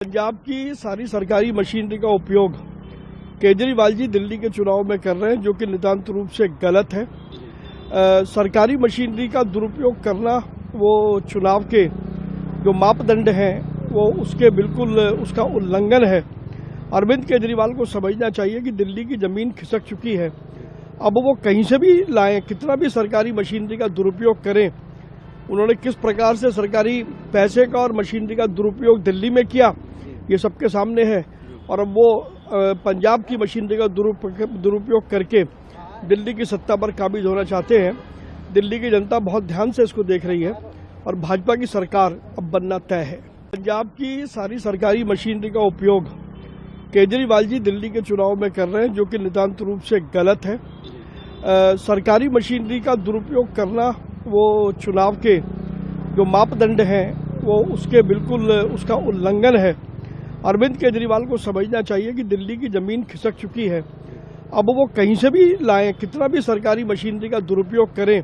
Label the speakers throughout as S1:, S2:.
S1: पंजाब की सारी सरकारी मशीनरी का उपयोग केजरीवाल जी दिल्ली के चुनाव में कर रहे हैं, जो कि नितांत रूप से गलत है। सरकारी मशीनरी का दुरुपयोग करना वो चुनाव के जो मापदंड हैं वो उसके बिल्कुल उसका उल्लंघन है। अरविंद केजरीवाल को समझना चाहिए कि दिल्ली की ज़मीन खिसक चुकी है। अब वो कहीं से भी लाएं, कितना भी सरकारी मशीनरी का दुरुपयोग करें, उन्होंने किस प्रकार से सरकारी पैसे का और मशीनरी का दुरुपयोग दिल्ली में किया, ये सबके सामने है। और अब वो पंजाब की मशीनरी का दुरुपयोग करके दिल्ली की सत्ता पर काबिज होना चाहते हैं। दिल्ली की जनता बहुत ध्यान से इसको देख रही है और भाजपा की सरकार अब बनना तय है। पंजाब की सारी सरकारी मशीनरी का उपयोग केजरीवाल जी दिल्ली के चुनाव में कर रहे हैं, जो कि नितांत रूप से गलत है। सरकारी मशीनरी का दुरुपयोग करना वो चुनाव के जो मापदंड हैं वो उसके बिल्कुल उसका उल्लंघन है। अरविंद केजरीवाल को समझना चाहिए कि दिल्ली की ज़मीन खिसक चुकी है। अब वो कहीं से भी लाएं, कितना भी सरकारी मशीनरी का दुरुपयोग करें,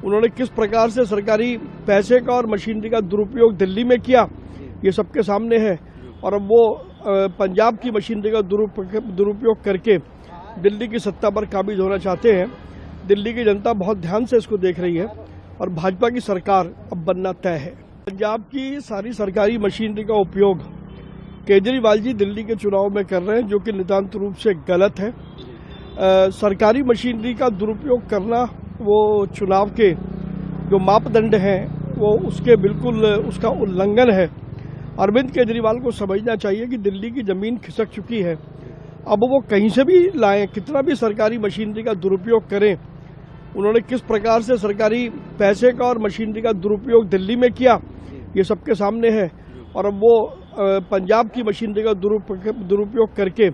S1: उन्होंने किस प्रकार से सरकारी पैसे का और मशीनरी का दुरुपयोग दिल्ली में किया, ये सबके सामने है। और अब वो पंजाब की मशीनरी का दुरुपयोग करके दिल्ली की सत्ता पर काबिज होना चाहते हैं। दिल्ली की जनता बहुत ध्यान से इसको देख रही है और भाजपा की सरकार अब बनना तय है। पंजाब की सारी सरकारी मशीनरी का उपयोग केजरीवाल जी दिल्ली के चुनाव में कर रहे हैं, जो कि नितांत रूप से गलत है। सरकारी मशीनरी का दुरुपयोग करना वो चुनाव के जो मापदंड हैं वो उसके बिल्कुल उसका उल्लंघन है। अरविंद केजरीवाल को समझना चाहिए कि दिल्ली की ज़मीन खिसक चुकी है। अब वो कहीं से भी लाएं, कितना भी सरकारी मशीनरी का दुरुपयोग करें, उन्होंने किस प्रकार से सरकारी पैसे का और मशीनरी का दुरुपयोग दिल्ली में किया, ये सबके सामने है। और अब वो पंजाब की मशीनरी का दुरुपयोग करके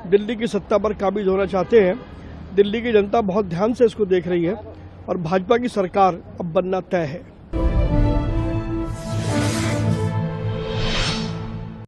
S1: दिल्ली की सत्ता पर काबिज होना चाहते हैं। दिल्ली की जनता बहुत ध्यान से इसको देख रही है और भाजपा की सरकार अब बनना तय है।